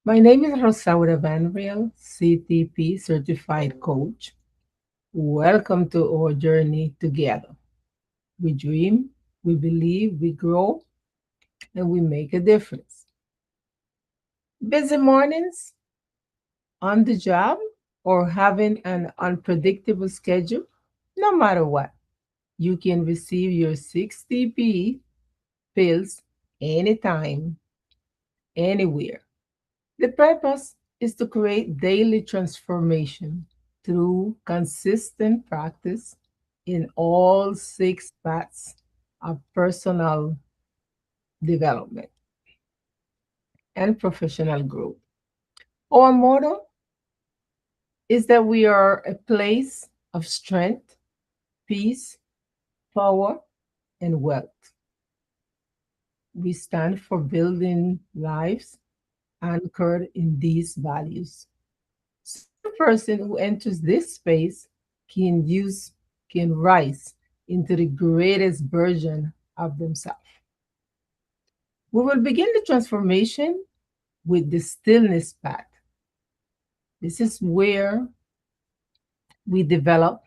My name is ROSAURA VANRIEL, CTP certified coach. Welcome to our journey together. We dream, we believe, we grow, and we make a difference. Busy mornings, on the job, or having an unpredictable schedule, no matter what, you can receive your 6TP pills anytime, anywhere. The purpose is to create daily transformation through consistent practice in all six paths of personal development and professional growth. Our motto is that we are a place of strength, peace, power, and wealth. We stand for building lives anchored in these values. So the person who enters this space can use can rise into the greatest version of themselves. We will begin the transformation with the stillness path. This is where we develop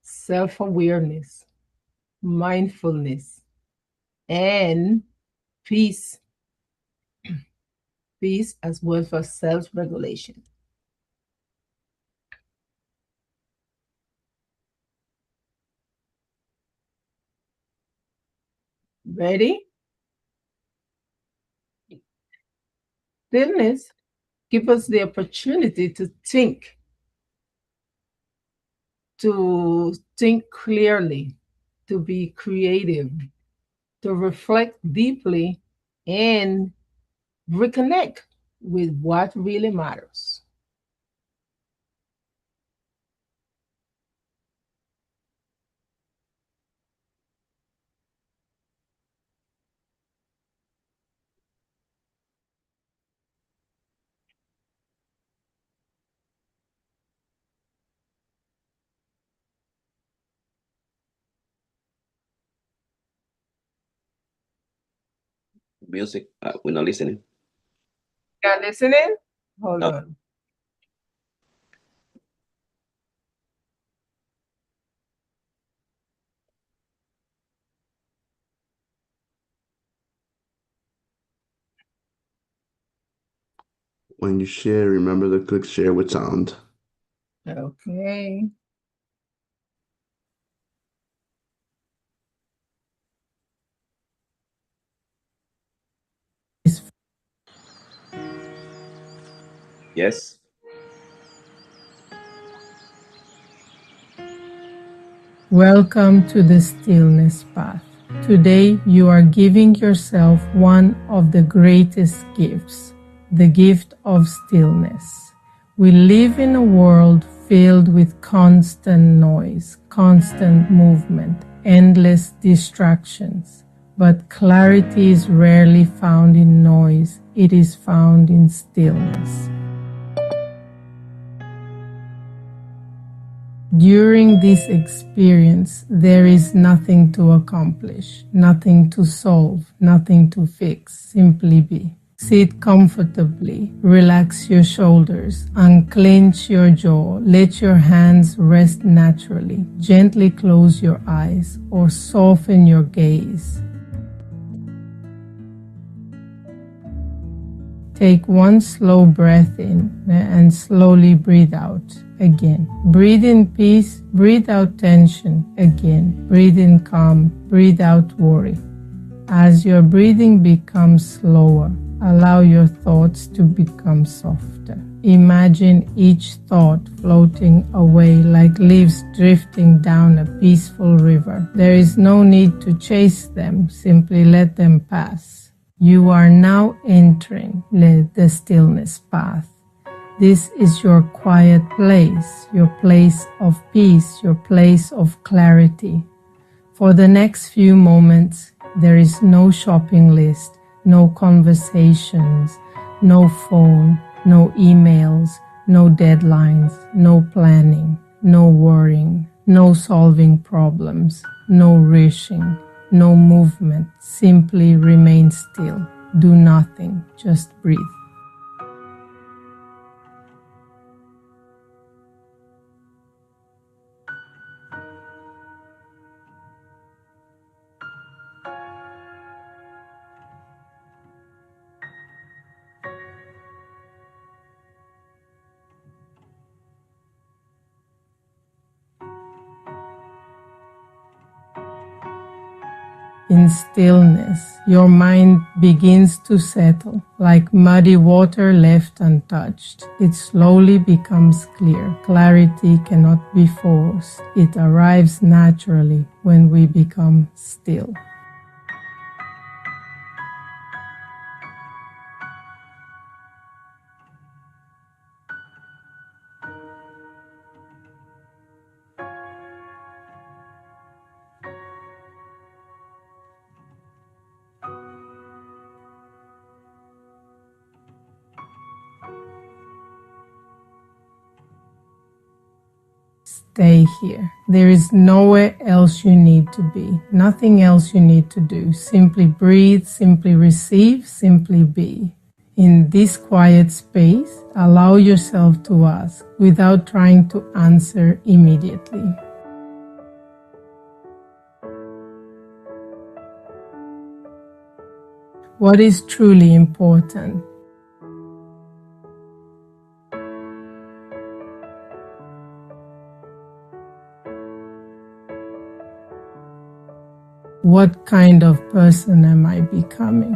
self-awareness, mindfulness, and peace, peace as well as self-regulation. Ready? Stillness gives us the opportunity to think clearly, to be creative, to reflect deeply, and reconnect with what really matters. Music. We're not listening. Yeah, listening? Hold No. on. When you share, remember to click share with sound. Okay. Yes. Welcome to the stillness path. Today, you are giving yourself one of the greatest gifts, the gift of stillness. We live in a world filled with constant noise, constant movement, endless distractions. But clarity is rarely found in noise, it is found in stillness. During this experience, there is nothing to accomplish, nothing to solve, nothing to fix. Simply be. Sit comfortably, relax your shoulders, unclench your jaw, let your hands rest naturally. Gently close your eyes or soften your gaze. Take one slow breath in and slowly breathe out. Again. Breathe in peace, breathe out tension. Again. Breathe in calm, breathe out worry. As your breathing becomes slower, allow your thoughts to become softer. Imagine each thought floating away like leaves drifting down a peaceful river. There is no need to chase them, simply let them pass. You are now entering the stillness path. This is your quiet place, your place of peace, your place of clarity. For the next few moments, there is no shopping list, no conversations, no phone, no emails, no deadlines, no planning, no worrying, no solving problems, no rushing, no movement. Simply remain still. Do nothing, just breathe. In stillness, your mind begins to settle, like muddy water left untouched. It slowly becomes clear. Clarity cannot be forced. It arrives naturally when we become still. Stay here. There is nowhere else you need to be, nothing else you need to do. Simply breathe, simply receive, simply be. In this quiet space, allow yourself to ask without trying to answer immediately. What is truly important? What kind of person am I becoming?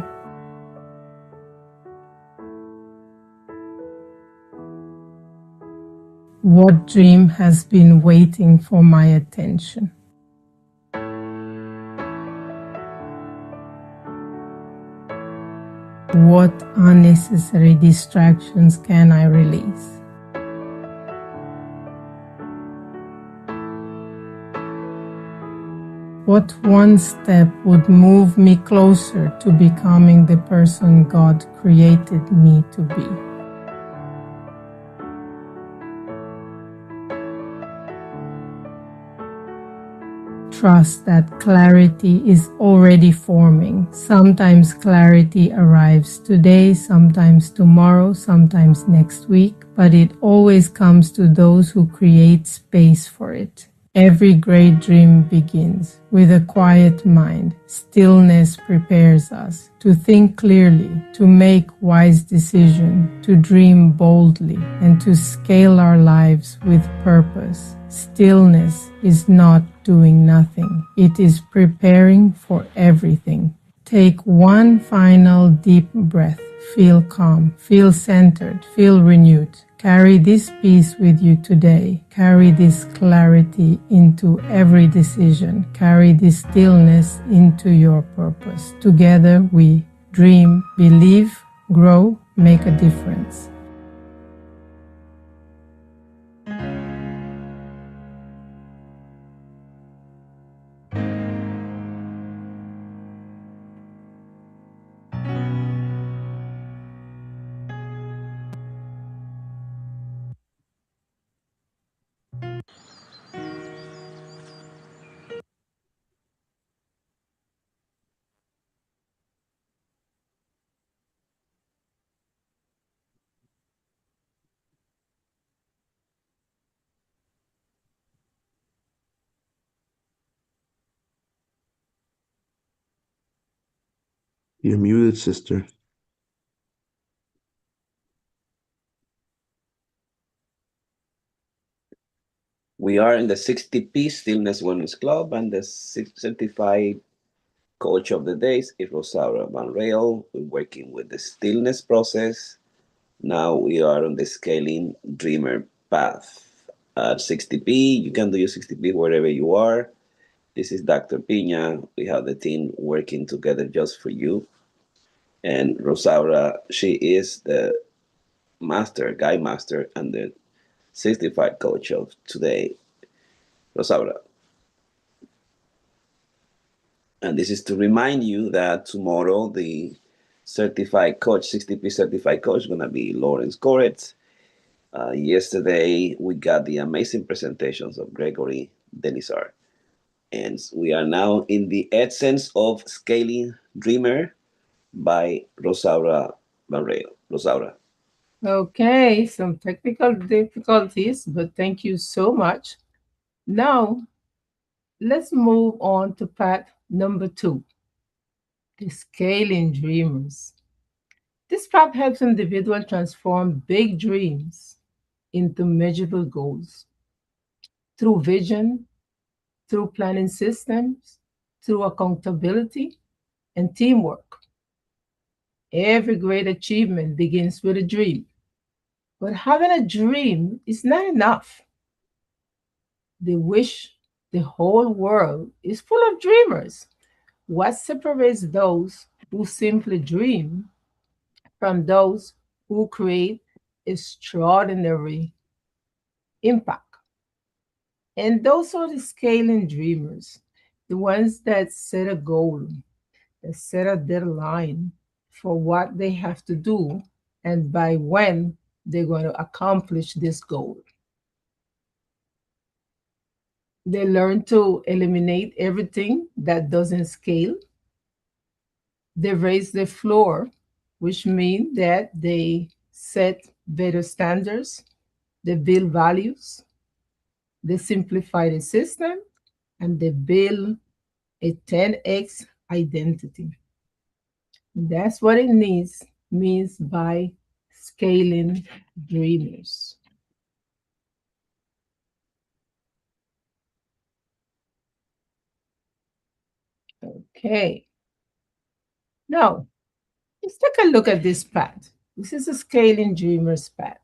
What dream has been waiting for my attention? What unnecessary distractions can I release? What one step would move me closer to becoming the person God created me to be? Trust that clarity is already forming. Sometimes clarity arrives today, sometimes tomorrow, sometimes next week, but it always comes to those who create space for it. Every great dream begins with a quiet mind. Stillness prepares us to think clearly, to make wise decisions, to dream boldly, and to scale our lives with purpose. Stillness is not doing nothing. It is preparing for everything. Take one final deep breath. Feel calm, feel centered, feel renewed. Carry this peace with you today. Carry this clarity into every decision. Carry this stillness into your purpose. Together we dream, believe, grow, make a difference. You're muted, sister. We are in the 60P Stillness Wellness Club, and the certified coach of the days is ROSAURA VANRIEL. We're working with the stillness process. Now we are on the scaling dreamer path. At 60P, you can do your 60P wherever you are. This is Dr. Pina. We have the team working together just for you. And Rosaura, she is the master, guide master, and the certified coach of today. Rosaura. And this is to remind you that tomorrow the certified coach, 60P certified coach, is going to be Lawrence Corretz. Yesterday, we got the amazing presentations of Gregory Denisar. And we are now in the essence of Scaling Dreamer by Rosaura Barreo. Rosaura. Okay, some technical difficulties, but thank you so much. Now, let's move on to part number 2, the scaling dreamers. This part helps individuals transform big dreams into measurable goals through vision, through planning systems, through accountability and teamwork. Every great achievement begins with a dream. But having a dream is not enough. The wish the whole world is full of dreamers. What separates those who simply dream from those who create extraordinary impact? And those are the scaling dreamers, the ones that set a goal, that set a deadline for what they have to do and by when they're going to accomplish this goal. They learn to eliminate everything that doesn't scale. They raise the floor, which means that they set better standards, they build values, they simplify the system, and they build a 10x identity. That's what it means by scaling dreamers. Okay. Now, let's take a look at this path. This is a scaling dreamers path.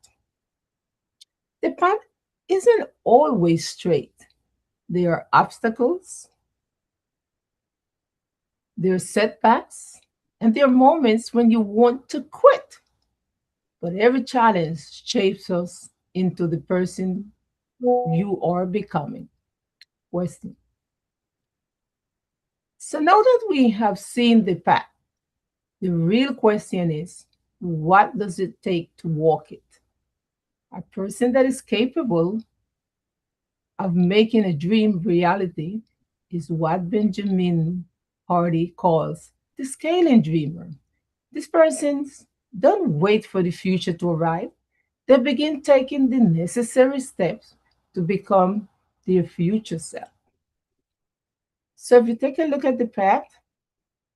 The path isn't always straight. There are obstacles, there are setbacks, and there are moments when you want to quit. But every challenge shapes us into the person you are becoming. Question. So now that we have seen the path, the real question is, what does it take to walk it? A person that is capable of making a dream reality is what Benjamin Hardy calls the scaling dreamer. These persons don't wait for the future to arrive, they begin taking the necessary steps to become their future self. So, if you take a look at the path,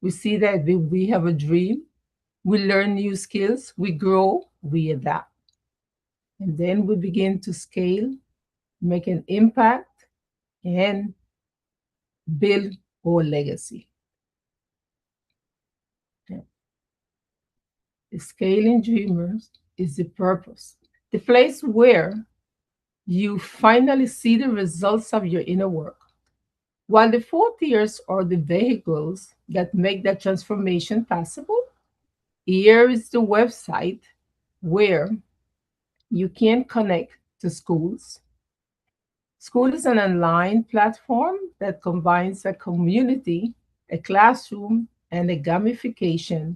we see that we have a dream, we learn new skills, we grow, we adapt. And then we begin to scale, make an impact, and build our legacy. Yeah. The scaling dreamers is the purpose, the place where you finally see the results of your inner work. While the 4 tiers are the vehicles that make that transformation possible, here is the website where you can connect to schools. School is an online platform that combines a community, a classroom, and a gamification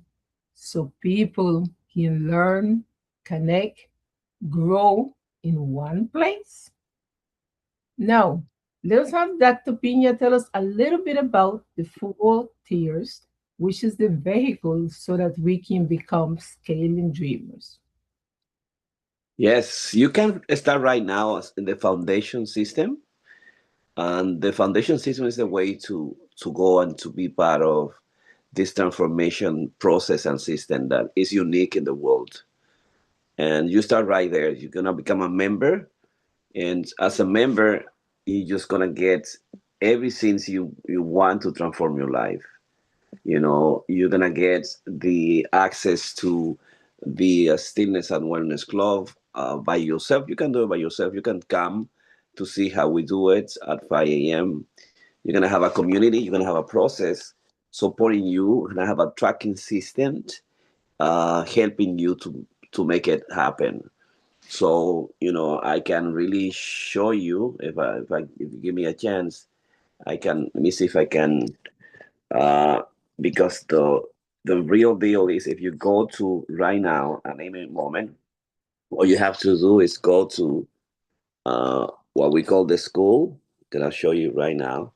so people can learn, connect, grow in one place. Now, let's have Dr. Pina tell us a little bit about the 4 tiers, which is the vehicle so that we can become scaling dreamers. Yes, you can start right now in the foundation system. And the foundation system is the way to go and to be part of this transformation process and system that is unique in the world. And you start right there. You're gonna become a member, and as a member, you're just gonna get everything you want to transform your life. You're gonna get the access to the stillness and wellness club by yourself. You can do it by yourself. You can come to see how we do it at 5 a.m. You're gonna have a community. You're gonna have a process supporting you. You're gonna have a tracking system helping you to make it happen. So I can really show you if you give me a chance. I can let me see if I can uh, because the real deal is if you go to right now at any moment, all you have to do is go to what we call the school that I'll show you right now.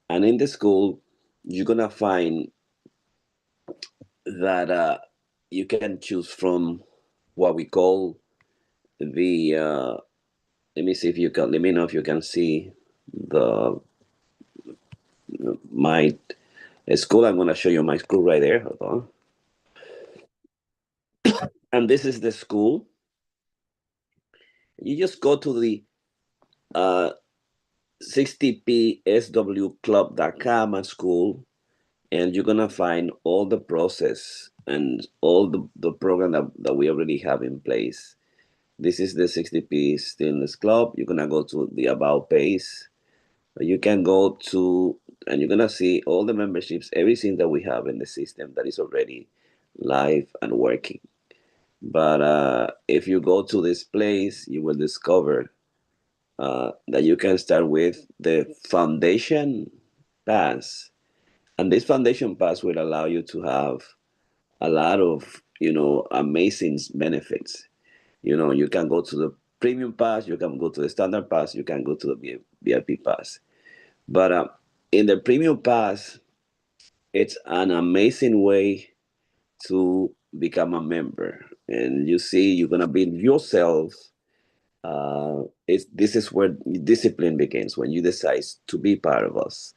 And in the school, you're gonna find that you can choose from what we call the. Let me see if you can. Let me know if you can see the my school. I'm gonna show you my school right there. Hold on. And this is the school. You just go to the uh, 60pswclub.com at school, and you're gonna find all the process and all the program that we already have in place. This is the 60p Stillness Club. You're gonna go to the About page. You can go to, and you're gonna see all the memberships, everything that we have in the system that is already live and working. But if you go to this place, you will discover that you can start with the foundation pass, and this foundation pass will allow you to have a lot of amazing benefits. You can go to the premium pass, you can go to the standard pass, you can go to the VIP pass. But in the premium pass, it's an amazing way to become a member, and you see you're gonna build yourself. This is where discipline begins, when you decide to be part of us.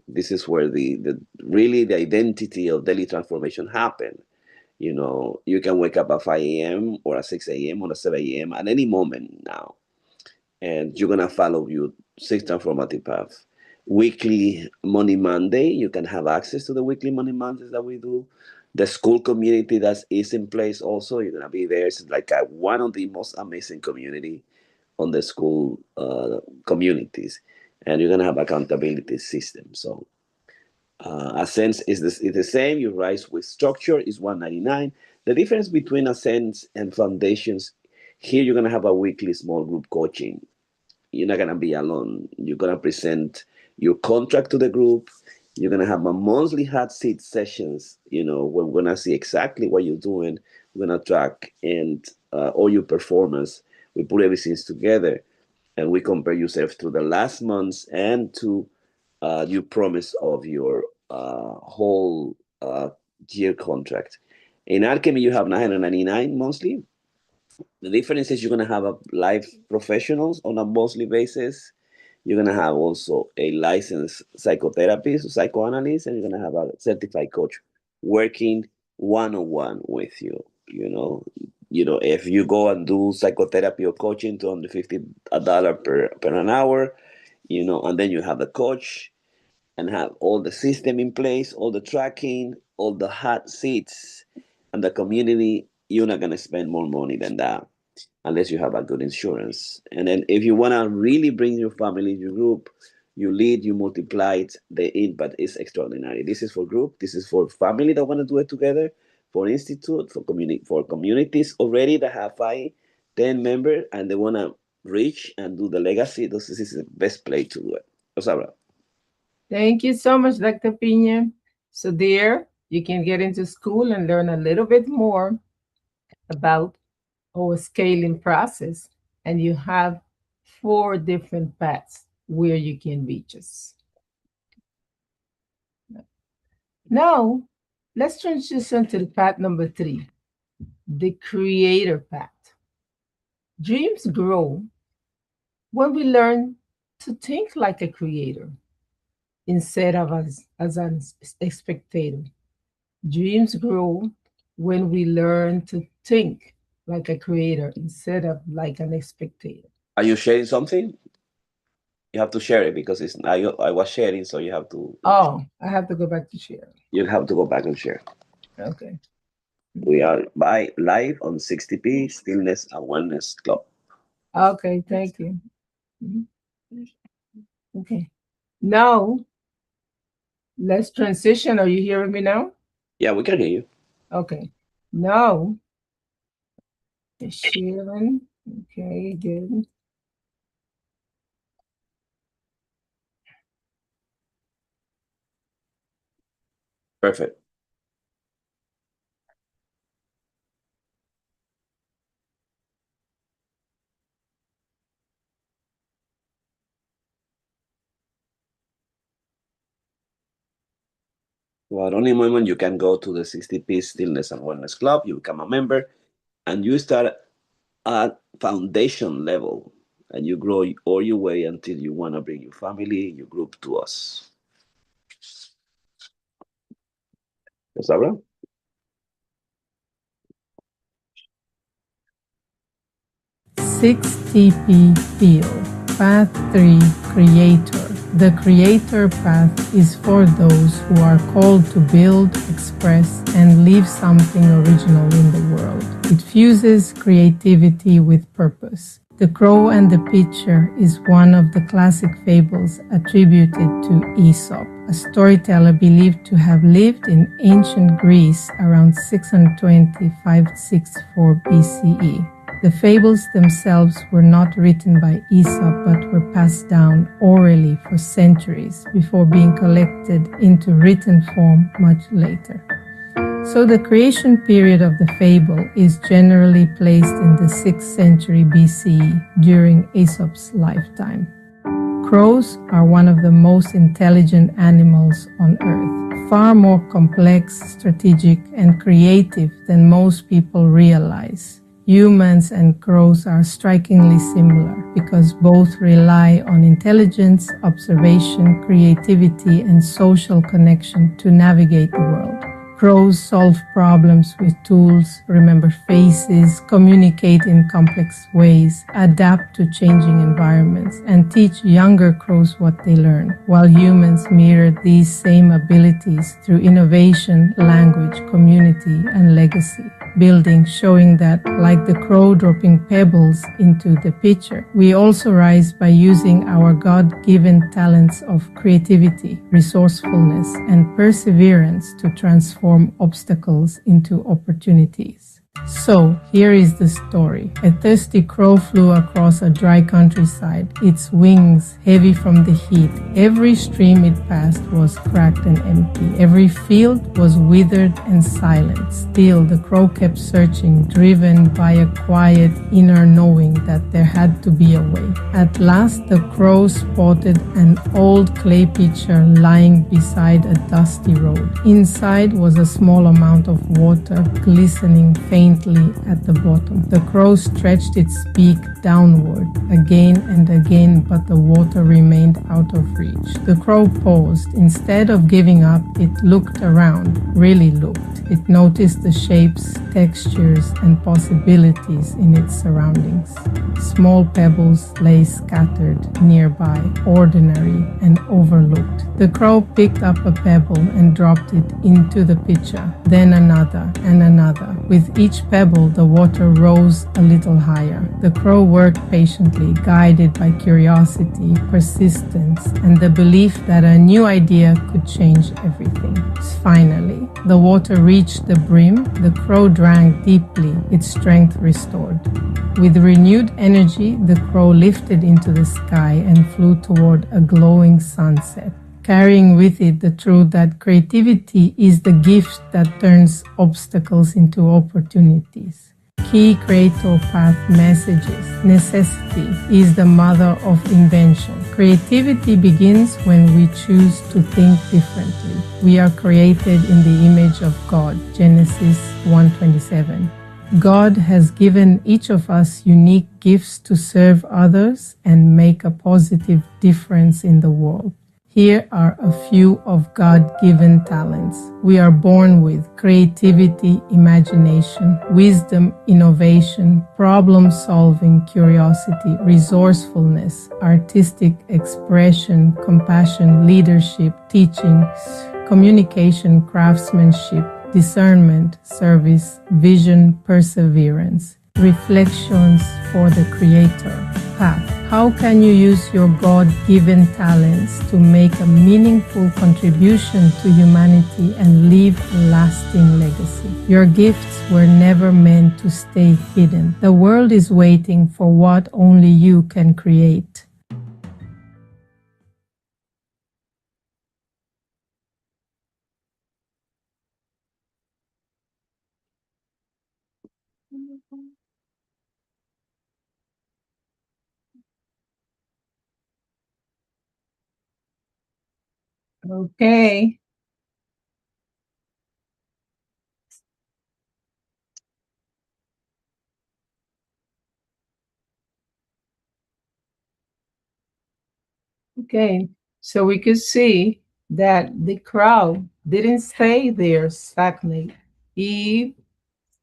This is where the really the identity of daily transformation happen. You can wake up at 5 a.m. or at 6 a.m. or at 7 a.m. at any moment now, and you're gonna follow your six transformative path. Weekly Money Monday, you can have access to the weekly Money Mondays that we do. The school community that is in place also, you're gonna be there. It's like one of the most amazing community on the school communities, and you're gonna have accountability system. So Ascents is the same. You rise with structure is 199. The difference between Ascents and Foundations, here you're gonna have a weekly small group coaching. You're not gonna be alone. You're gonna present your contract to the group. You're gonna have a monthly hot seat sessions. Where we're gonna see exactly what you're doing. We're gonna track and all your performance. We put everything together, and we compare yourself to the last months and to your promise of your whole year contract. In Alchemy, you have 999 monthly. The difference is you're going to have a live professionals on a monthly basis. You're going to have also a licensed psychotherapist, psychoanalyst, and you're going to have a certified coach working one on one with you. If you go and do psychotherapy or coaching, $250 per an hour, and then you have the coach and have all the system in place, all the tracking, all the hot seats, and the community. You're not going to spend more money than that unless you have a good insurance. And then if you want to really bring your family, your group, you lead, you multiply it, the impact is extraordinary. This is for group, this is for family that want to do it together, for institute, for communities already that have 5, 10 members and they want to reach and do the legacy. This is the best place to do it. Rosaura. Thank you so much, Dr. Pina. So there, you can get into school and learn a little bit more about our scaling process, and you have 4 different paths where you can reach us. Now, let's transition to the path number 3, the creator path. Dreams grow when we learn to think like a creator instead of as an spectator. Dreams grow when we learn to think like a creator instead of like an spectator. Are you sharing something? You have to share it because I was sharing, so Oh, I have to go back to share. you have to go back and share. Okay. We are by live on 60p Stillness and Wellness Club. Okay, thank you. Mhm. Okay. Now, let's transition. Are you hearing me now? Yeah, we can hear you. Okay. Now, sharing. Okay, good. Perfect. Well, at any moment you can go to the 60p Stillness and Wellness Club. You become a member, and you start at foundation level, and you grow all your way until you want to bring your family, your group to us. Is that right? 6 TP field. Path 3, Creator. The Creator path is for those who are called to build, express, and leave something original in the world. It fuses creativity with purpose. The Crow and the Pitcher is one of the classic fables attributed to Aesop, a storyteller believed to have lived in ancient Greece around 620-564 BCE. The fables themselves were not written by Aesop but were passed down orally for centuries before being collected into written form much later. So the creation period of the fable is generally placed in the 6th century BCE during Aesop's lifetime. Crows are one of the most intelligent animals on earth, far more complex, strategic, and creative than most people realize. Humans and crows are strikingly similar because both rely on intelligence, observation, creativity, and social connection to navigate the world. Crows solve problems with tools, remember faces, communicate in complex ways, adapt to changing environments, and teach younger crows what they learn, while humans mirror these same abilities through innovation, language, community, and legacy building, showing that, like the crow dropping pebbles into the pitcher, we also rise by using our God-given talents of creativity, resourcefulness, and perseverance to transform obstacles into opportunities. So, here is the story. A thirsty crow flew across a dry countryside, its wings heavy from the heat. Every stream it passed was cracked and empty. Every field was withered and silent. Still, the crow kept searching, driven by a quiet inner knowing that there had to be a way. At last, the crow spotted an old clay pitcher lying beside a dusty road. Inside was a small amount of water, glistening faintly at the bottom. The crow stretched its beak downward again and again, but the water remained out of reach. The crow paused. Instead of giving up, it looked around, really looked. It noticed the shapes, textures, and possibilities in its surroundings. Small pebbles lay scattered nearby, ordinary and overlooked. The crow picked up a pebble and dropped it into the pitcher, then another and another. With each pebble, the water rose a little higher. The crow worked patiently, guided by curiosity, persistence, and the belief that a new idea could change everything. Finally, the water reached the brim. The crow drank deeply, its strength restored. With renewed energy, the crow lifted into the sky and flew toward a glowing sunset, carrying with it the truth that creativity is the gift that turns obstacles into opportunities. Key Creator Path messages. Necessity is the mother of invention. Creativity begins when we choose to think differently. We are created in the image of God. Genesis 1:27. God has given each of us unique gifts to serve others and make a positive difference in the world. Here are a few of God-given talents we are born with: creativity, imagination, wisdom, innovation, problem-solving, curiosity, resourcefulness, artistic expression, compassion, leadership, teaching, communication, craftsmanship, discernment, service, vision, perseverance. Reflections for the Creator Path. How can you use your God-given talents to make a meaningful contribution to humanity and leave a lasting legacy? Your gifts were never meant to stay hidden. The world is waiting for what only you can create. Okay. Okay. So we could see that the crowd didn't stay there stagnant. He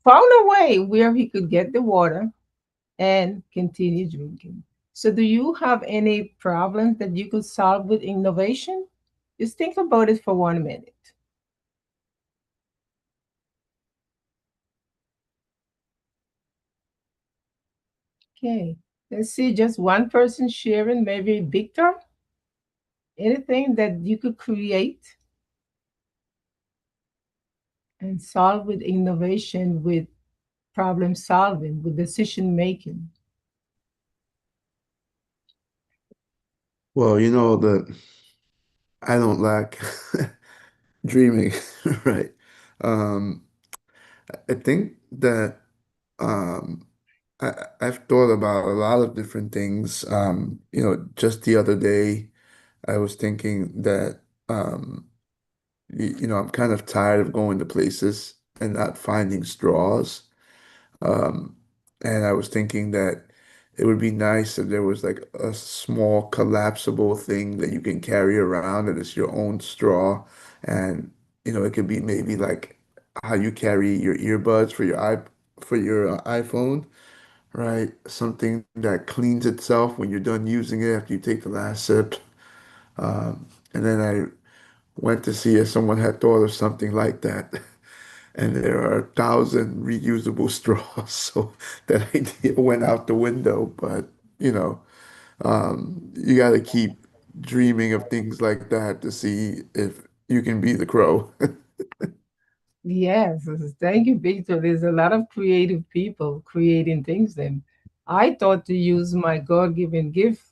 found a way where he could get the water and continue drinking. So, do you have any problems that you could solve with innovation? Just think about it for 1 minute. Okay, let's see just one person sharing, maybe Victor. Anything that you could create and solve with innovation, with problem solving, with decision making. Well, you know that I don't lack dreaming, right? Um, I think that um, I've thought about a lot of different things. Just the other day, I was thinking that I'm kind of tired of going to places and not finding straws. Um, and I was thinking that it would be nice if there was like a small collapsible thing that you can carry around that is your own straw. And, it could be maybe like how you carry your earbuds for your iPhone, right? Something that cleans itself when you're done using it after you take the last sip. And then I went to see if someone had thought of something like that. And there are 1,000 reusable straws. So that idea went out the window. But, you know, you got to keep dreaming of things like that to see if you can be the crow. Yes, thank you, Victor. There's a lot of creative people creating things. Then I thought to use my God-given gift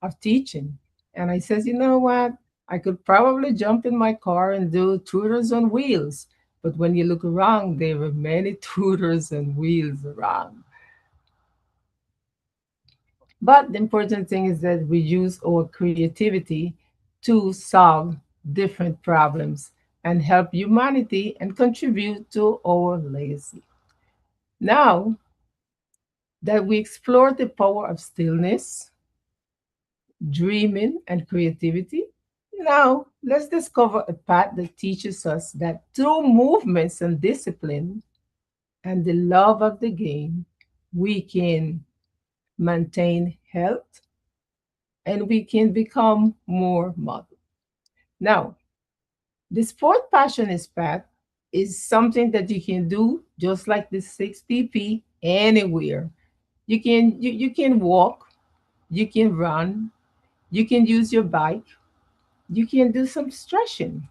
of teaching. And I says, you know what? I could probably jump in my car and do tutors on wheels. But when you look around, there were many tutors and wheels around. But the important thing is that we use our creativity to solve different problems and help humanity and contribute to our legacy. Now that we explore the power of stillness, dreaming, and creativity, now let's discover a path that teaches us that through movements and discipline and the love of the game, we can maintain health and we can become more modern. Now, the sport passionist path is something that you can do just like the 6DP anywhere. You can walk, you can run, you can use your bike, you can do some stretching.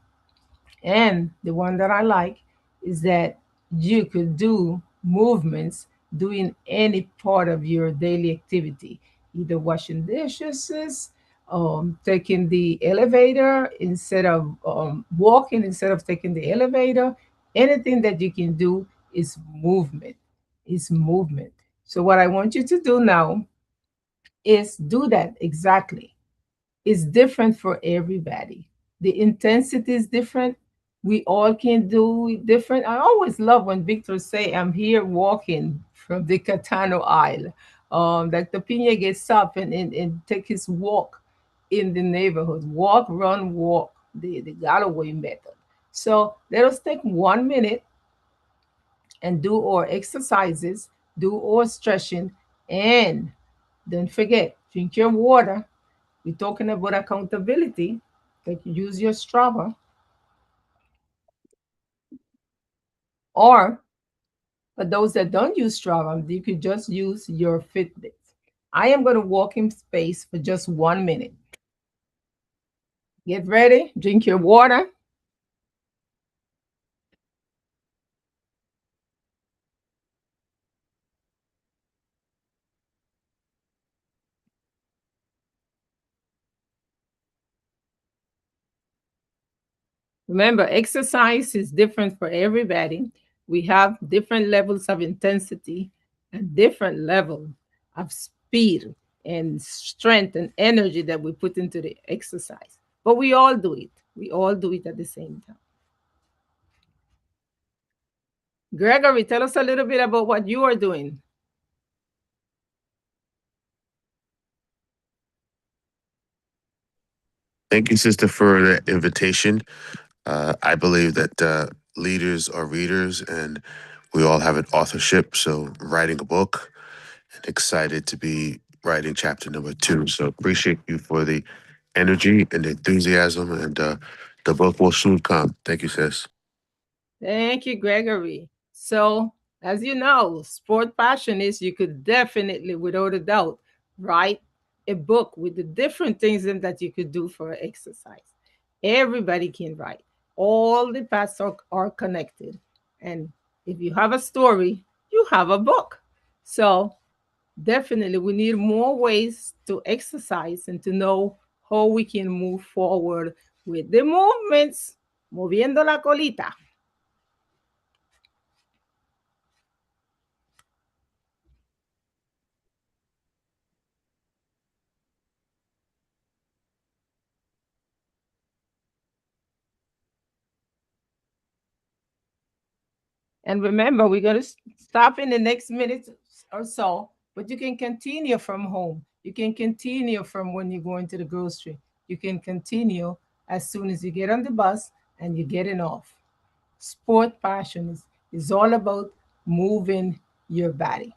And the one that I like is that you could do movements doing any part of your daily activity, either washing dishes, taking the elevator instead of walking, instead of taking the elevator. Anything that you can do is movement, is movement. So, what I want you to do now is do that exactly. It's different for everybody. The intensity is different. We all can do it different. I always love when Victor say, "I'm here walking from the Catano Isle." Like the Pina gets up and take his walk in the neighborhood. Walk, run, walk. The Galloway method. So let us take 1 minute and do our exercises, do our stretching, and don't forget, drink your water. We're talking about accountability. Like use your Strava, or for those that don't use Strava, you could just use your Fitbit. I am going to walk in space for just 1 minute. Get ready, drink your water. Remember, exercise is different for everybody. We have different levels of intensity and different level of speed and strength and energy that we put into the exercise. But we all do it. We all do it at the same time. Gregory, tell us a little bit about what you are doing. Thank you, sister, for the invitation. I believe that leaders are readers, and we all have an authorship. So, writing a book, and excited to be writing chapter number 2. So appreciate you for the energy and the enthusiasm, and the book will soon come. Thank you, sis. Thank you, Gregory. So, as you know, sport passion is you could definitely, without a doubt, write a book with the different things that you could do for exercise. Everybody can write. All the paths are connected. And if you have a story, you have a book. So, definitely, we need more ways to exercise and to know how we can move forward with the movements, moviendo la colita. And remember, we're going to stop in the next minute or so, but you can continue from home. You can continue from when you're going to the grocery. You can continue as soon as you get on the bus and you're getting off. Sport passion is all about moving your body.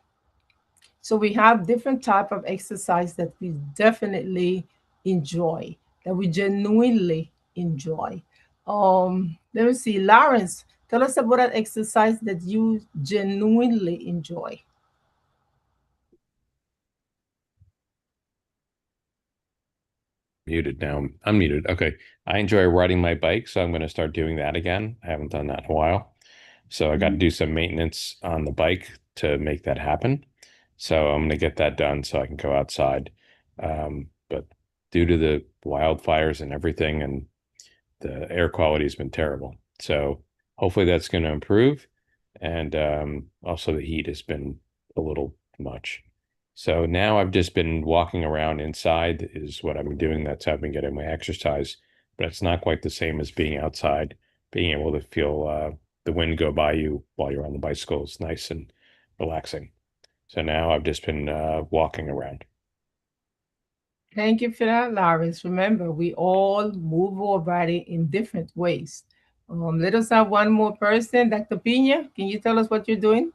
So we have different type of exercise that we definitely enjoy, that we genuinely enjoy. Let me see, Lawrence, tell us about an exercise that you genuinely enjoy. Muted now. I'm muted. Okay. I enjoy riding my bike, so I'm going to start doing that again. I haven't done that in a while. So I got to do some maintenance on the bike to make that happen. So I'm going to get that done so I can go outside. But due to the wildfires and everything, and the air quality has been terrible. So hopefully that's going to improve. And also the heat has been a little much. So now I've just been walking around inside is what I've been doing. That's how I've been getting my exercise. But it's not quite the same as being outside, being able to feel the wind go by you while you're on the bicycle. It's nice and relaxing. So now I've just been walking around. Thank you for that, Lawrence. Remember, we all move our body in different ways. Let us have one more person. Dr. Pina, can you tell us what you're doing?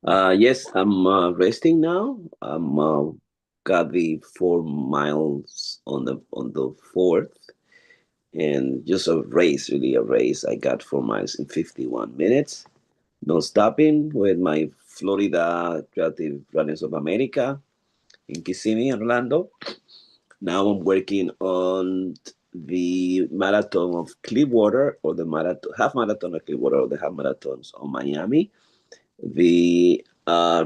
Yes, I'm resting now. I'm got the 4 miles on the fourth, and just a race, really a race. I got 4 miles in 51 minutes, no stopping with my Florida Creative Runners of America in Kissimmee, Orlando. Now I'm working on the marathon of Clearwater, or the marathon, half marathon of Clearwater, or the half marathons on Miami. The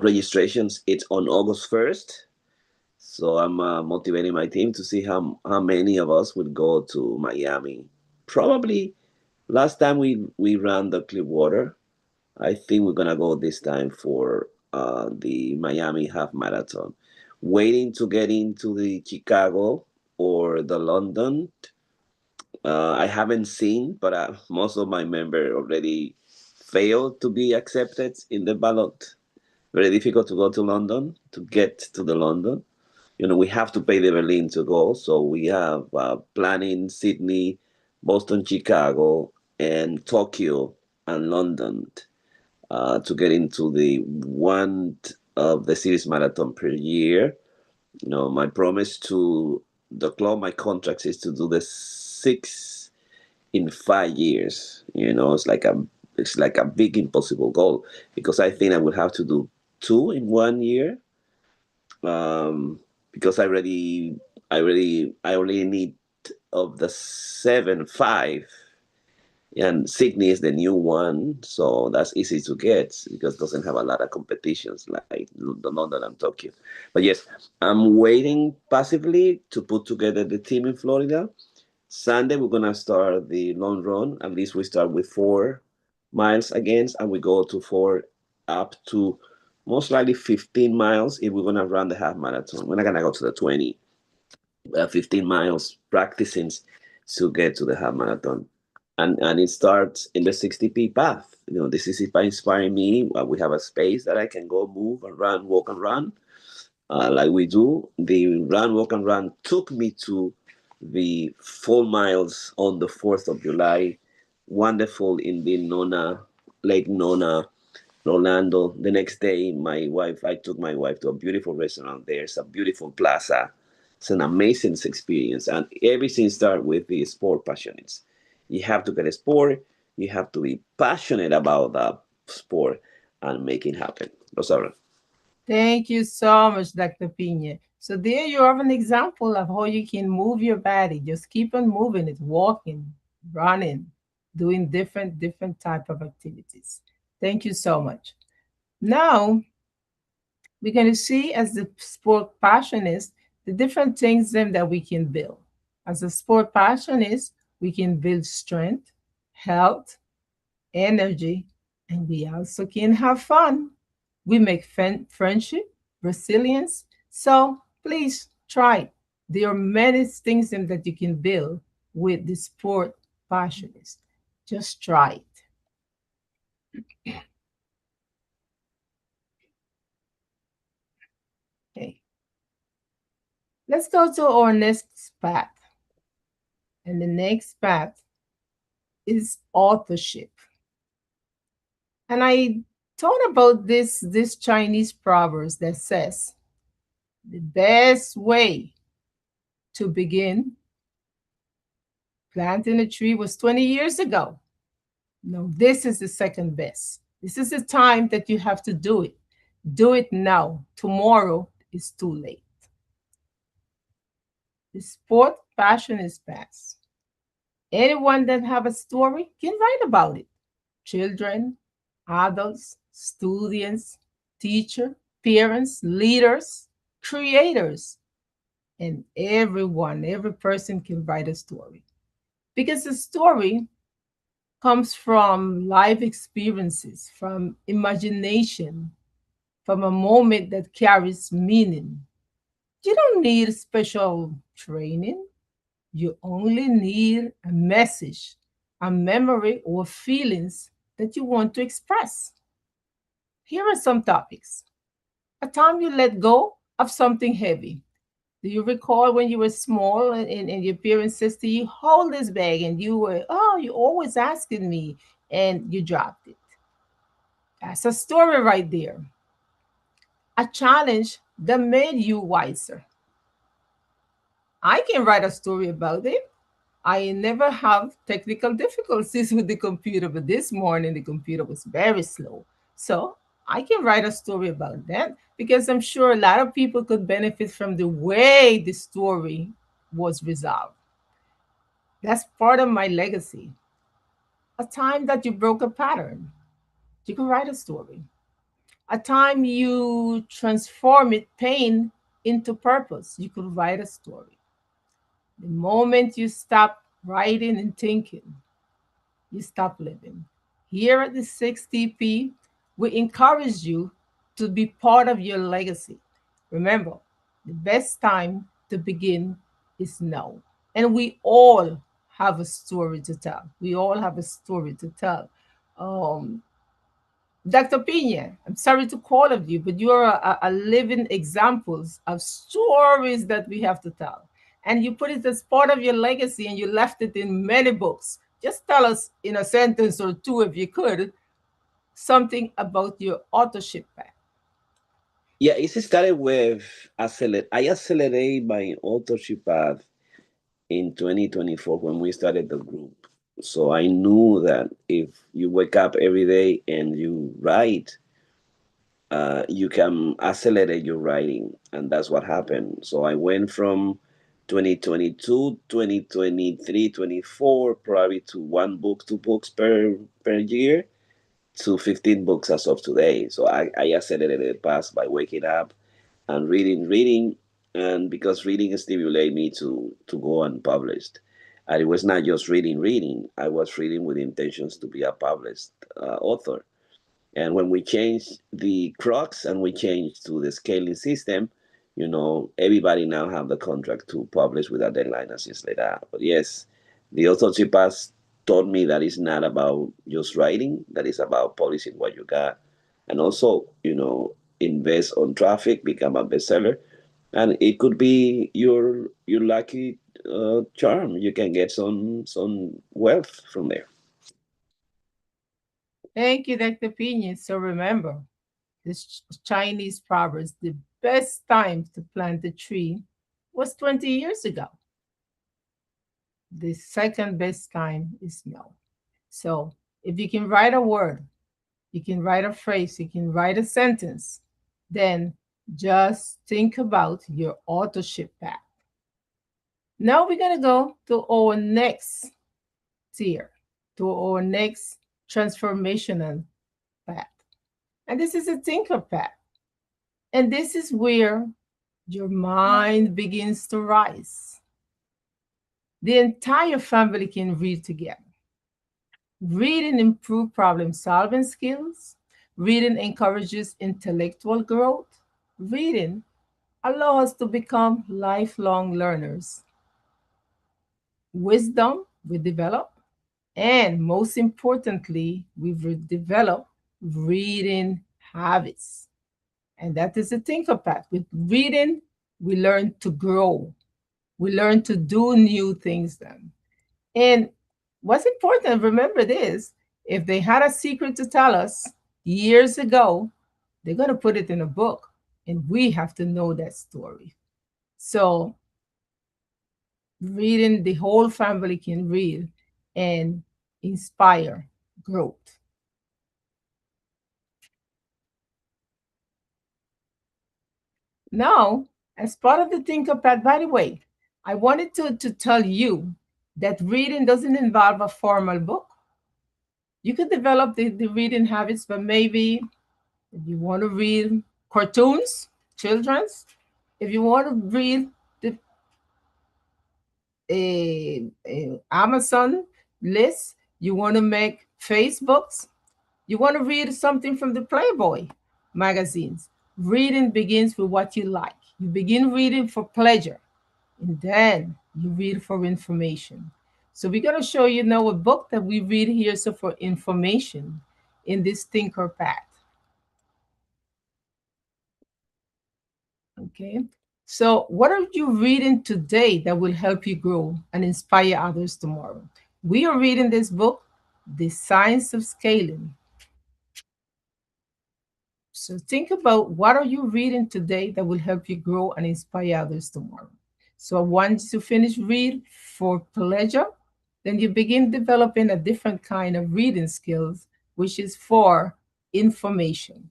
registrations, it's on August 1st. So I'm motivating my team to see how many of us would go to Miami. Probably last time we ran the Clearwater, I think we're gonna go this time for the Miami half marathon. Waiting to get into the Chicago or the London. I haven't seen, but most of my members already failed to be accepted in the ballot. Very difficult to go to London, to get to the London. We have to pay the Berlin to go. So we have planning Sydney, Boston, Chicago, and Tokyo and London to get into the one of the series marathon per year. My promise to the club, my contract is to do the 6 in 5 years. It's like a big impossible goal, because I think I would have to do 2 in 1 year. Because I already need of the 7-5, and Sydney is the new one, so that's easy to get because it doesn't have a lot of competitions like the London and Tokyo. But yes, I'm waiting passively to put together the team in Florida. Sunday we're gonna start the long run. At least we start with 4 miles against, and we go to 4 up to most likely 15 miles if we're gonna run the half marathon. We're not gonna go to the 20. 15 miles practicing to get to the half marathon. And it starts in the 60p path. This is inspiring me. We have a space that I can go move and run, walk and run, like we do. The run, walk and run took me to the 4 miles on the 4th of July. Wonderful in the Lake Nona Orlando. The next day, I took my wife to a beautiful restaurant there. It's a beautiful plaza. It's an amazing experience. And everything starts with the sport passionates. You have to get a sport. You have to be passionate about the sport and make it happen. Rosaura. Thank you so much, Dr. Pina. So there you have an example of how you can move your body. Just keep on moving it, walking, running, doing different type of activities. Thank you so much. Now we're going to see as the sport passionist the different things then that we can build. As a sport passionist, we can build strength, health, energy, and we also can have fun. We make friendship, resilience. So please try. There are many things that you can build with the sport passionist. Just try it. Okay. Let's go to our next path. And the next path is authorship. And I thought about this Chinese proverb that says the best way to begin planting a tree was 20 years ago. No, this is the second best. This is the time that you have to do it. Do it now. Tomorrow is too late. The sport passion is past. Anyone that have a story can write about it. Children, adults, students, teacher, parents, leaders, creators, and everyone, every person can write a story. Because the story comes from life experiences, from imagination, from a moment that carries meaning. You don't need special training. You only need a message, a memory, or feelings that you want to express. Here are some topics. A time you let go of something heavy. Do you recall when you were small and your parents says to you, hold this bag, and you were, oh, you always asking me, and you dropped it. That's a story right there. A challenge that made you wiser. I can write a story about it. I never have technical difficulties with the computer, but this morning the computer was very slow. So I can write a story about that because I'm sure a lot of people could benefit from the way the story was resolved. That's part of my legacy. A time that you broke a pattern, you can write a story. A time you transformed pain into purpose, you could write a story. The moment you stop writing and thinking, you stop living. Here at the 6TP, we encourage you to be part of your legacy. Remember, the best time to begin is now. And we all have a story to tell. We all have a story to tell. Um, Dr. Pina, I'm sorry to call of you, but you are a living examples of stories that we have to tell. And you put it as part of your legacy and you left it in many books. Just tell us in a sentence or two, if you could, something about your authorship path. Yeah, it started with I accelerate my authorship path in 2024 when we started the group. So I knew that if you wake up every day and you write, you can accelerate your writing. And that's what happened. So I went from 2022, 2023, 24, probably to one book, two books per year to 15 books as of today. So I accelerated it past by waking up and reading, and because reading stimulated me to go unpublished. And it was not just reading. I was reading with intentions to be a published author. And when we changed the crux and we changed to the scaling system, everybody now have the contract to publish with a deadline and things like that. But yes, the authorship has taught me that it's not about just writing, that it's about polishing what you got. And also, invest on traffic, become a bestseller. And it could be your lucky charm. You can get some wealth from there. Thank you, Dr. Pina. So remember, this Chinese proverbs, the best time to plant a tree was 20 years ago. The second best time is now. So if you can write a word, you can write a phrase, you can write a sentence, then just think about your authorship path. Now we're going to go to our next tier, to our next transformational path. And this is a thinker path. And this is where your mind begins to rise. The entire family can read together. Reading improves problem solving skills. Reading encourages intellectual growth. Reading allows us to become lifelong learners. Wisdom we develop, and most importantly, we will develop reading habits. And that is the thinker path. With reading, we learn to grow. We learn to do new things then. And what's important, remember this, if they had a secret to tell us years ago, they're going to put it in a book, and we have to know that story. So, reading, the whole family can read and inspire growth. Now, as part of the ThinkerPad, by the way, I wanted to tell you that reading doesn't involve a formal book. You could develop the reading habits, but maybe if you want to read cartoons, children's, if you want to read the Amazon list, you want to make Facebooks, you want to read something from the Playboy magazines. Reading begins with what you like. You begin reading for pleasure, and then you read for information. So we're going to show you now a book that we read here so for information in this thinker path. Okay. So what are you reading today that will help you grow and inspire others tomorrow? We are reading this book, The Science of Scaling. So think about what are you reading today that will help you grow and inspire others tomorrow. So once you finish read for pleasure, then you begin developing a different kind of reading skills, which is for information.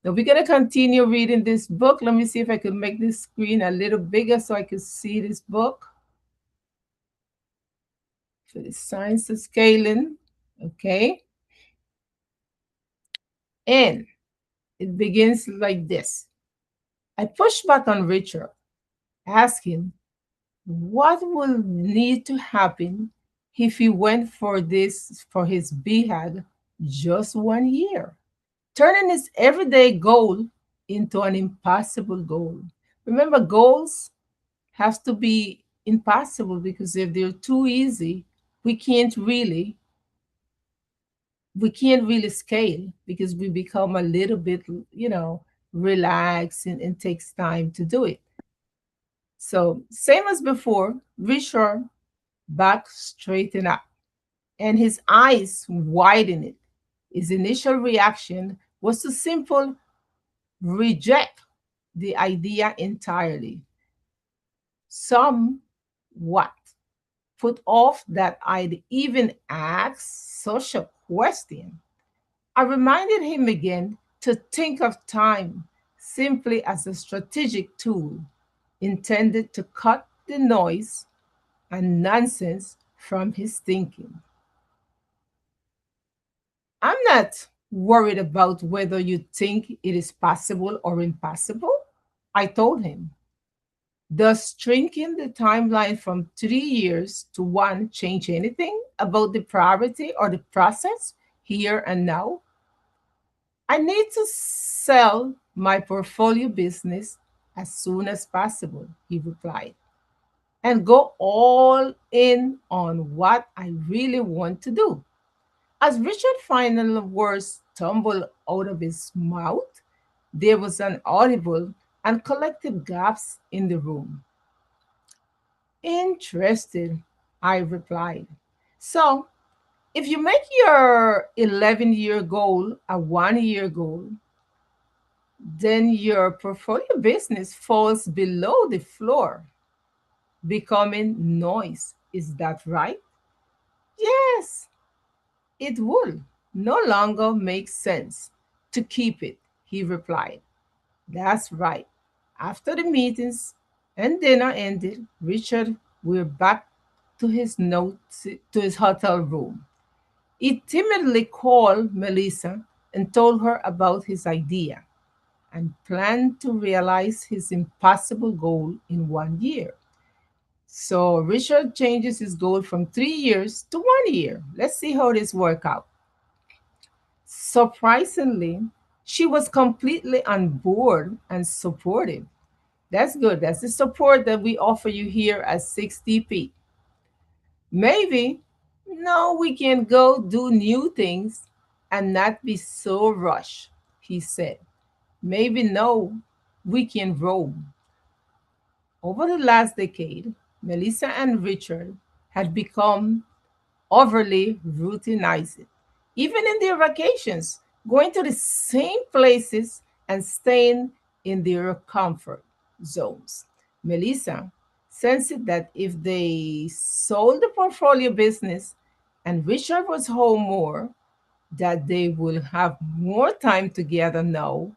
Now we're going to continue reading this book. Let me see if I could make this screen a little bigger so I could see this book. For the science of scaling, okay? And it begins like this. I pushed back on Richard, asking what will need to happen if he went for this for his BHAG just 1 year, turning his everyday goal into an impossible goal. Remember, goals have to be impossible because if they're too easy, we can't really we can't really scale because we become a little bit, relaxed and takes time to do it. So same as before, Richard back straighten up and his eyes widened. His initial reaction was to simply reject the idea entirely. Somewhat put off that I'd even ask such a question. I reminded him again to think of time simply as a strategic tool intended to cut the noise and nonsense from his thinking. I'm not worried about whether you think it is possible or impossible, I told him. Does shrinking the timeline from 3 years to one change anything about the priority or the process here and now? I need to sell my portfolio business as soon as possible, he replied, and go all in on what I really want to do. As Richard's final words tumbled out of his mouth, there was an audible and collective gasp in the room. Interested, I replied. So, If you make your 11-year goal a 1 year goal, then your portfolio business falls below the floor, becoming noise. Is that right? Yes, it would no longer make sense to keep it, he replied. That's right. After the meetings and dinner ended, Richard went back to his notes to his hotel room. He timidly called Melissa and told her about his idea and planned to realize his impossible goal in 1 year. So Richard changes his goal from 3 years to 1 year. Let's see how this work out. Surprisingly, she was completely on board and supportive. That's good. That's the support that we offer you here at 6TP. Maybe, no, we can go do new things and not be so rushed, he said. Maybe, no, we can roam. Over the last decade, Melissa and Richard had become overly routinized. Even in their vacations, going to the same places and staying in their comfort zones. Melissa sensed that if they sold the portfolio business and Richard was home more, that they would have more time together now,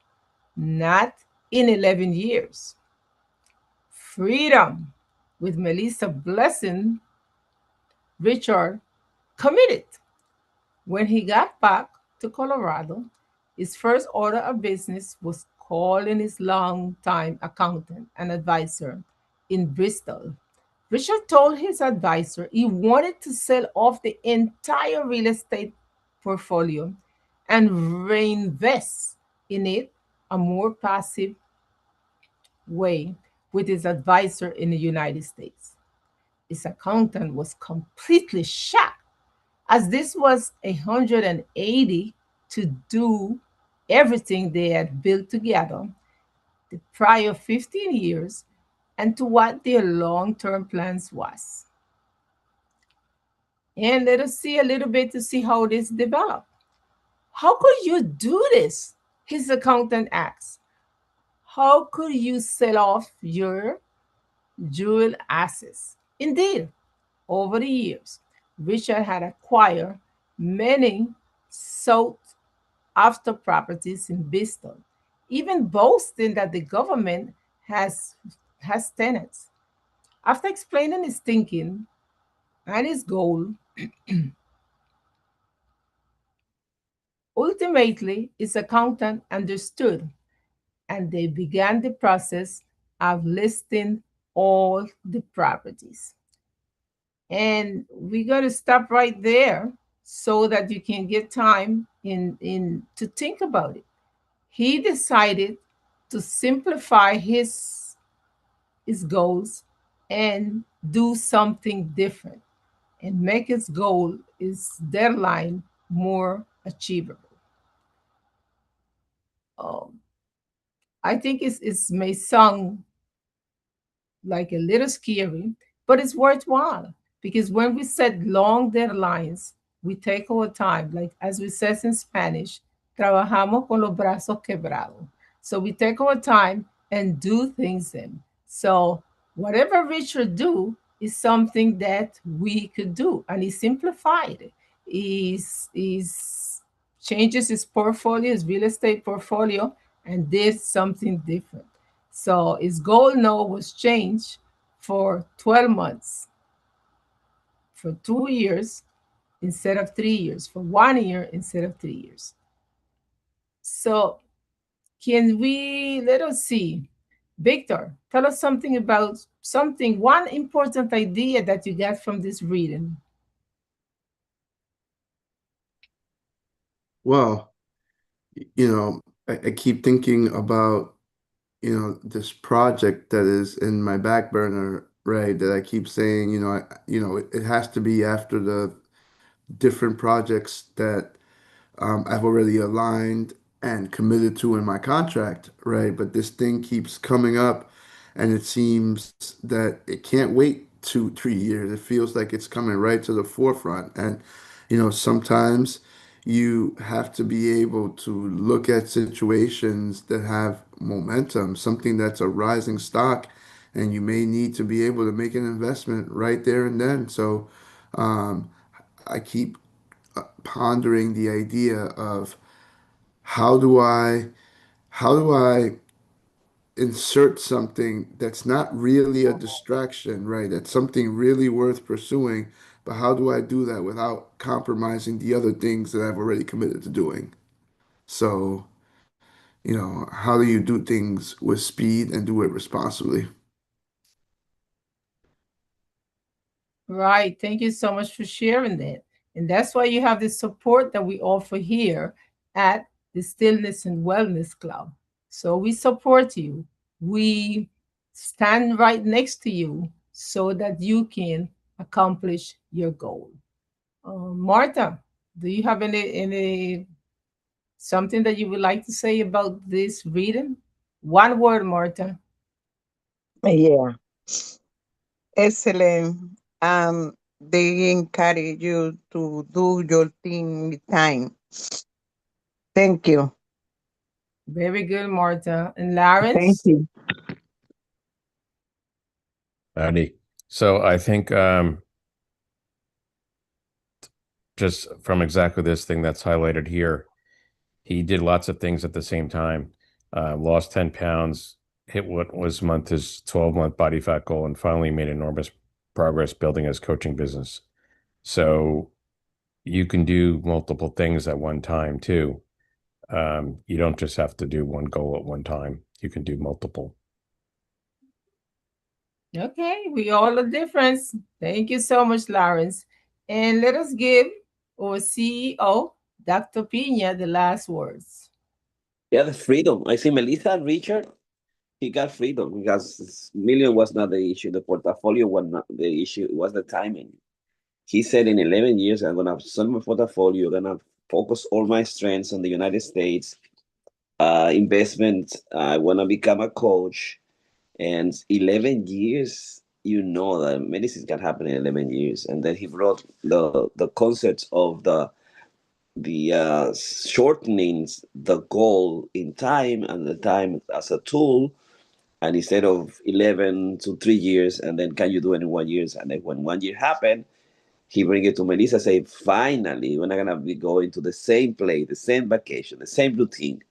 not in 11 years. Freedom. With Melissa blessing, Richard committed. When he got back to Colorado, his first order of business was calling his longtime accountant and advisor in Bristol. Richard told his advisor he wanted to sell off the entire real estate portfolio and reinvest in it a more passive way with his advisor in the United States. His accountant was completely shocked as this was 180 to do everything they had built together the prior 15 years and to what their long-term plans was. And let us see a little bit to see how this developed. How could you do this? His accountant asked. How could you sell off your dual assets? Indeed, over the years, Richard had acquired many sought after properties in Bristol, even boasting that the government has, has tenants. After explaining his thinking and his goal, ultimately his accountant understood and they began the process of listing all the properties. And we're going to stop right there so that you can get time in to think about it. He decided to simplify his goals and do something different and make his goal, his deadline, more achievable. Um, I think it's may sound like a little scary, but it's worthwhile because when we set long deadlines, we take our time. Like as we says in Spanish, trabajamos con los brazos quebrados. So we take our time and do things then. So whatever Richard do is something that we could do, and he simplified it. He's changes his portfolio, his real estate portfolio, and did something different. So his goal now was changed for 12 months, for 2 years instead of 3 years, for 1 year instead of 3 years. So can we, let us see. Victor, tell us something about something, one important idea that you got from this reading. Well, I keep thinking about, this project that is in my back burner, right? That I keep saying, it has to be after the different projects that I've already aligned and committed to in my contract, right? But this thing keeps coming up, and it seems that it can't wait 2, 3 years. It feels like it's coming right to the forefront, and Sometimes you have to be able to look at situations that have momentum, something that's a rising stock, and you may need to be able to make an investment right there and then. So um, I keep pondering the idea of how do I how do I insert something that's not really a distraction, right? That's something really worth pursuing, but how do I do that without compromising the other things that I've already committed to doing? So, how do you do things with speed and do it responsibly? Right. Thank you so much for sharing that. And that's why you have the support that we offer here at the Stillness and Wellness Club. So we support you. We stand right next to you so that you can accomplish your goal. Martha, do you have any something that you would like to say about this reading? One word, Martha. Yeah, excellent. They encourage you to do your thing with time. Thank you. Very good, Martha. And Thank Lawrence? you. Howdy. So I think just from exactly this thing that's highlighted here, he did lots of things at the same time. Lost 10 pounds, hit what was his 12-month body fat goal, and finally made enormous progress building his coaching business. So you can do multiple things at one time too. You don't just have to do one goal at one time. You can do multiple. Okay, we all are different. Thank you so much, Lawrence. And let us give our CEO, Dr. Pina, the last words. Yeah, the freedom. I see Melissa and Richard. He got freedom because million was not the issue. The portfolio was not the issue. It was the timing. He said in 11 years, I'm going to sell my portfolio. I'm going to focus all my strengths on the United States. Investment. I want to become a coach. And 11 years, that medicine can happen in 11 years. And then he brought the concepts of the shortenings the goal in time and the time as a tool, and instead of 11 to 3 years, and then can you do it in 1 year, and then when 1 year happened, he bring it to Melissa, say, finally, we're not gonna be going to the same place, the same vacation, the same routine.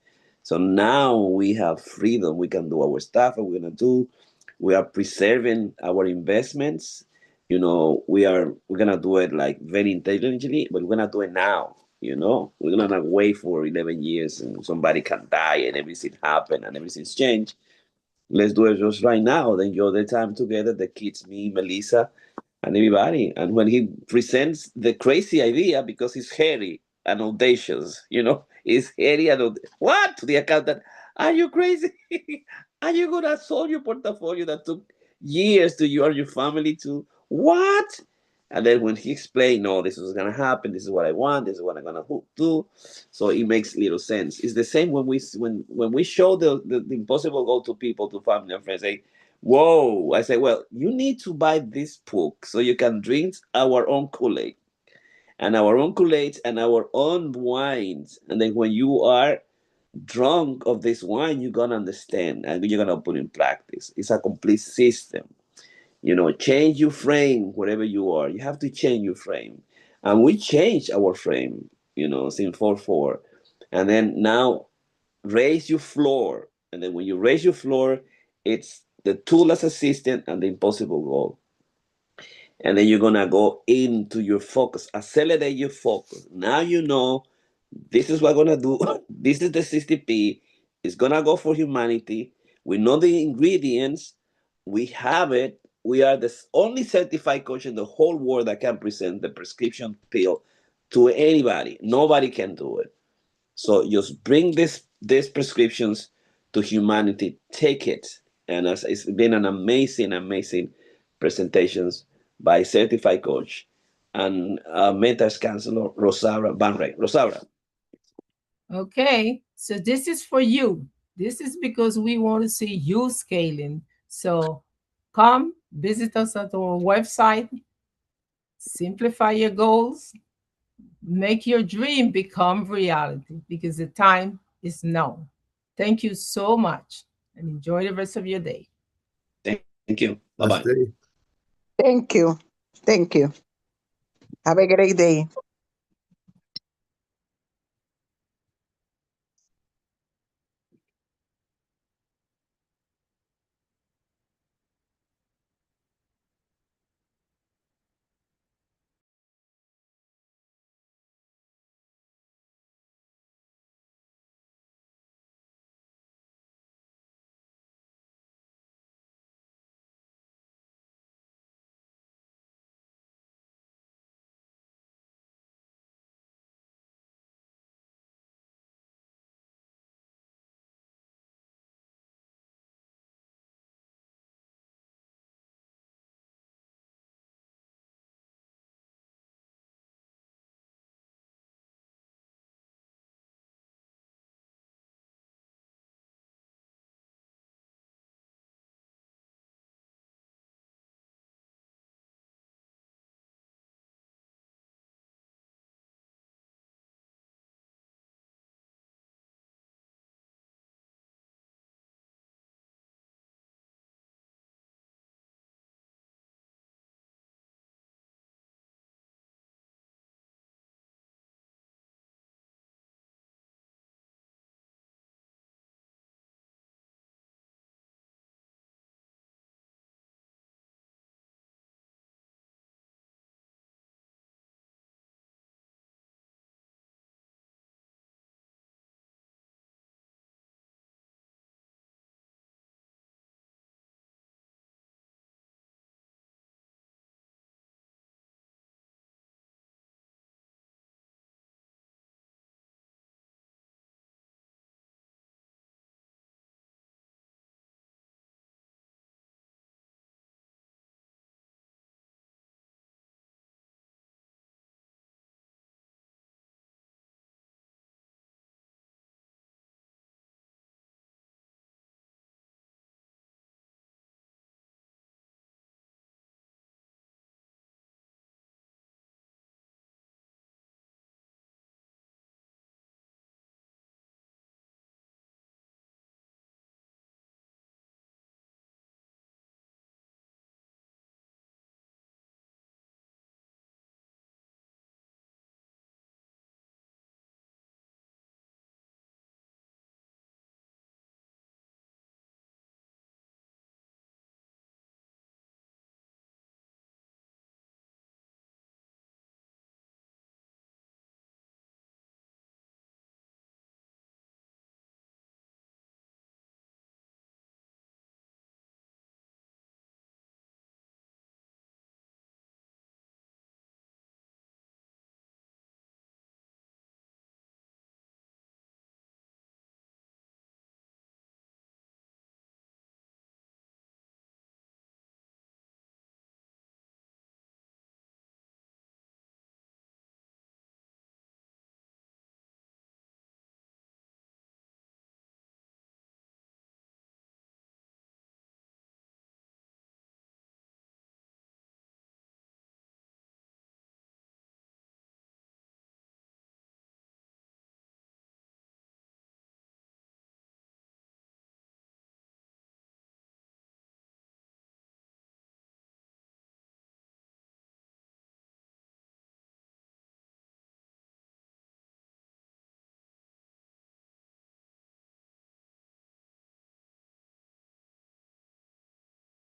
So now we have freedom. We can do our stuff, and we're gonna do. We are preserving our investments. We're gonna do it like very intelligently, but we're gonna do it now. We're gonna not wait for 11 years and somebody can die and everything happen and everything's changed. Let's do it just right now. Then enjoy the time together, the kids, me, Melissa, and everybody. And when he presents the crazy idea, because it's hairy and audacious, it's hairy and what to the accountant? Are you crazy? Are you gonna sell your portfolio that took years to you or your family to what? And then when he explained, no, this is gonna happen. This is what I want. This is what I'm gonna do. So it makes little sense. It's the same when we show the impossible goal to people, to family and friends. Say, whoa! I say, well, you need to buy this book so you can drink our own Kool-Aid and our own Kool-Aid and our own wines. And then when you are drunk of this wine, you're gonna understand and you're gonna put in practice. It's a complete system. Change your frame wherever you are. You have to change your frame. And we change our frame, since 4-4. And then now raise your floor. And then when you raise your floor, it's the tool as assistant and the impossible goal. And then you're gonna go into your focus, accelerate your focus. Now this is what we're gonna do. This is the 60p. It's gonna go for humanity. We know the ingredients. We have it. We are the only certified coach in the whole world that can present the prescription pill to anybody. Nobody can do it. So just bring these prescriptions to humanity. Take it. And it's been an amazing, amazing presentations by certified coach and mental counselor ROSAURA VANRIEL. ROSAURA. Okay, so this is for you. This is because we want to see you scaling. So come visit us at our website, simplify your goals, make your dream become reality, because the time is now. Thank you so much and enjoy the rest of your day. Thank you. Bye bye. Namaste. Thank you. Thank you. Have a great day.